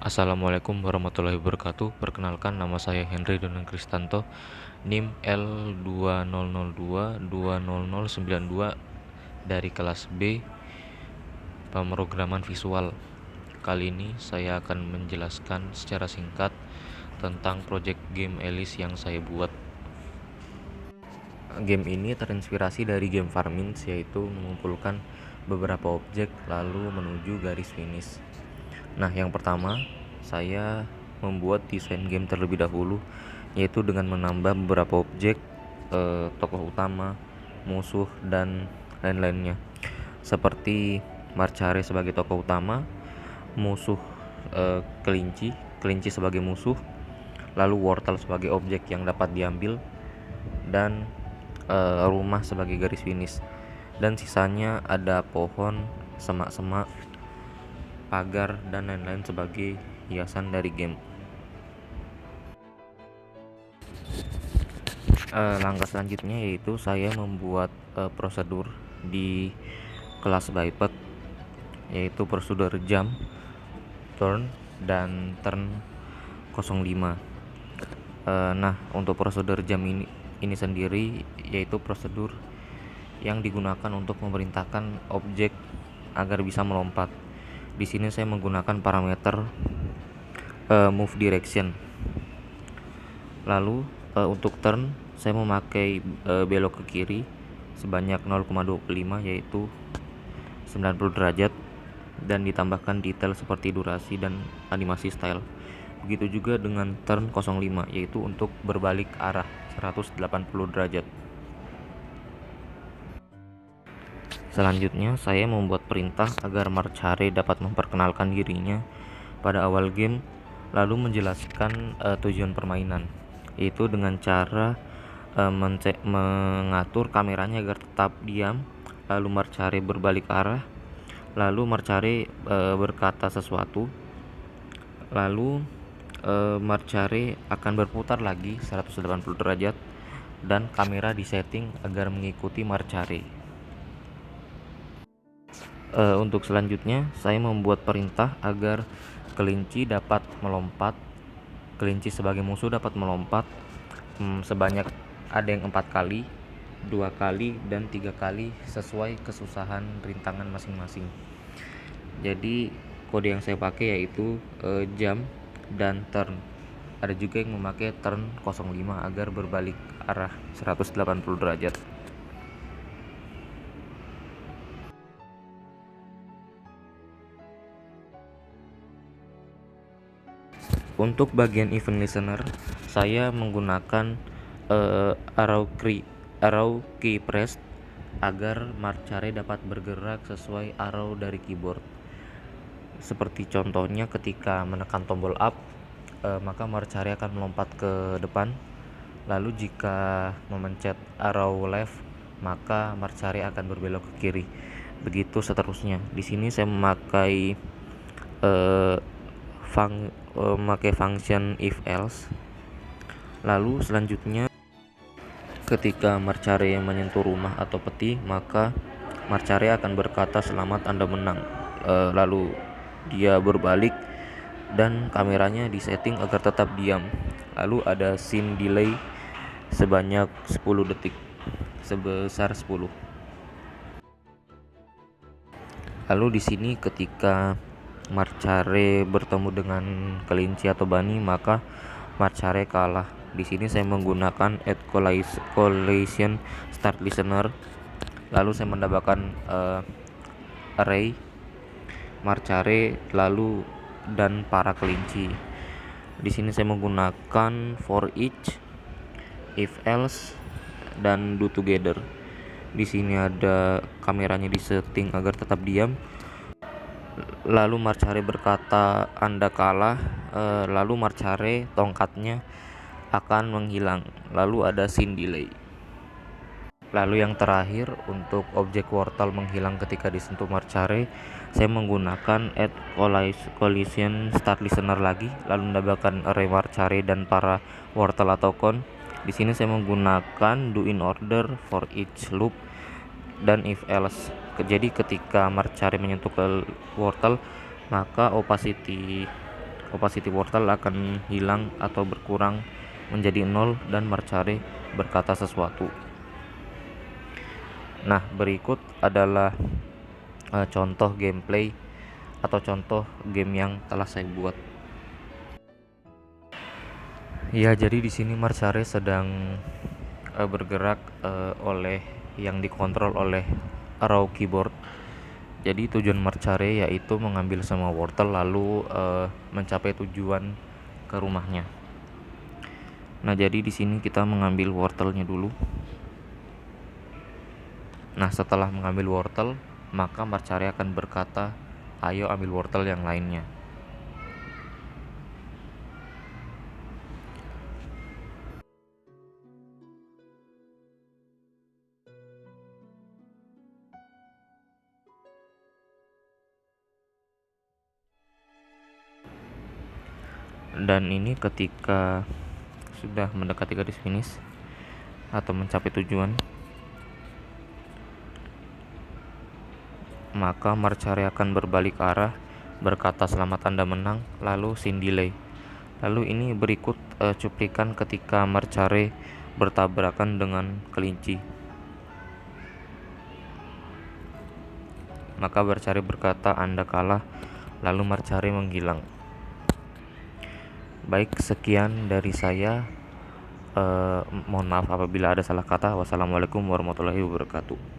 Assalamualaikum warahmatullahi wabarakatuh. Perkenalkan, nama saya Henry Donan Kristanto, NIM L2002200092 dari kelas B Pemrograman Visual. Kali ini saya akan menjelaskan secara singkat tentang project game Alice yang saya buat. Game ini terinspirasi dari game Farming, yaitu mengumpulkan beberapa objek lalu menuju garis finish. Nah, yang pertama, saya membuat desain game terlebih dahulu, yaitu dengan menambah beberapa objek, tokoh utama, musuh, dan lain-lainnya. Seperti Marchare sebagai tokoh utama, musuh kelinci sebagai musuh, lalu wortel sebagai objek yang dapat diambil, dan rumah sebagai garis finish. Dan sisanya ada pohon, semak-semak, pagar, dan lain-lain sebagai hiasan dari game. Langkah selanjutnya yaitu saya membuat prosedur di kelas Biped, yaitu prosedur jam, turn, dan turn 05. Nah, untuk prosedur jam ini sendiri yaitu prosedur yang digunakan untuk memerintahkan objek agar bisa melompat. Di sini saya menggunakan parameter move direction. Lalu untuk turn saya memakai belok ke kiri sebanyak 0,25 yaitu 90 derajat, dan ditambahkan detail seperti durasi dan animasi style. Begitu juga dengan turn 05 yaitu untuk berbalik arah 180 derajat. Selanjutnya, saya membuat perintah agar Marchare dapat memperkenalkan dirinya pada awal game, lalu menjelaskan tujuan permainan, yaitu dengan cara mengatur kameranya agar tetap diam, lalu Marchare berbalik arah, lalu Marchare berkata sesuatu, lalu Marchare akan berputar lagi 180 derajat, dan kamera disetting agar mengikuti Marchare. Untuk selanjutnya, saya membuat perintah agar kelinci dapat melompat. Kelinci sebagai musuh dapat melompat sebanyak ada yang 4 kali, 2 kali, dan 3 kali sesuai kesusahan rintangan masing-masing. Jadi kode yang saya pakai yaitu jam dan turn. Ada juga yang memakai turn 05 agar berbalik arah 180 derajat. Untuk bagian event listener, saya menggunakan arrow key press agar Marchare dapat bergerak sesuai arrow dari keyboard. Seperti contohnya ketika menekan tombol up, maka Marchare akan melompat ke depan. Lalu jika memencet arrow left, maka Marchare akan berbelok ke kiri. Begitu seterusnya. Di sini saya memakai function if else. Lalu selanjutnya, ketika Marchare menyentuh rumah atau peti, maka Marchare akan berkata selamat, Anda menang. Lalu dia berbalik dan kameranya disetting agar tetap diam. Lalu ada scene delay sebanyak 10 detik, sebesar 10. Lalu di sini ketika Marchare bertemu dengan kelinci atau bunny, maka Marchare kalah. Di sini saya menggunakan add collision start listener. Lalu saya menambahkan array Marchare lalu dan para kelinci. Di sini saya menggunakan for each, if else, dan do together. Di sini ada kameranya disetting agar tetap diam. Lalu Marchare berkata Anda kalah, lalu Marchare tongkatnya akan menghilang. Lalu ada scene delay. Lalu yang terakhir, untuk objek wortel menghilang ketika disentuh Marchare, saya menggunakan add collision start listener lagi, lalu menambahkan array Marchare dan para wortel atau con. Di sini saya menggunakan do in order, for each loop, dan if else. Jadi ketika Marchare menyentuh ke wortel, maka opacity opacity wortel akan hilang atau berkurang menjadi 0 dan Marcare berkata sesuatu. Nah, berikut adalah contoh gameplay atau contoh game yang telah saya buat. Ya, jadi di sini Marcare sedang bergerak oleh yang dikontrol oleh raw keyboard. Jadi tujuan Marcare yaitu mengambil semua wortel lalu mencapai tujuan ke rumahnya. Nah, jadi di sini kita mengambil wortelnya dulu. Nah, setelah mengambil wortel, maka Marcare akan berkata, "Ayo ambil wortel yang lainnya." Dan ini ketika sudah mendekati garis finish atau mencapai tujuan, maka Marcare akan berbalik arah berkata selamat Anda menang, lalu scene delay. Lalu ini berikut cuplikan ketika Marcare bertabrakan dengan kelinci. Maka Marcare berkata Anda kalah, lalu Marcare menghilang. Baik, sekian dari saya. Mohon maaf apabila ada salah kata. Wassalamualaikum warahmatullahi wabarakatuh.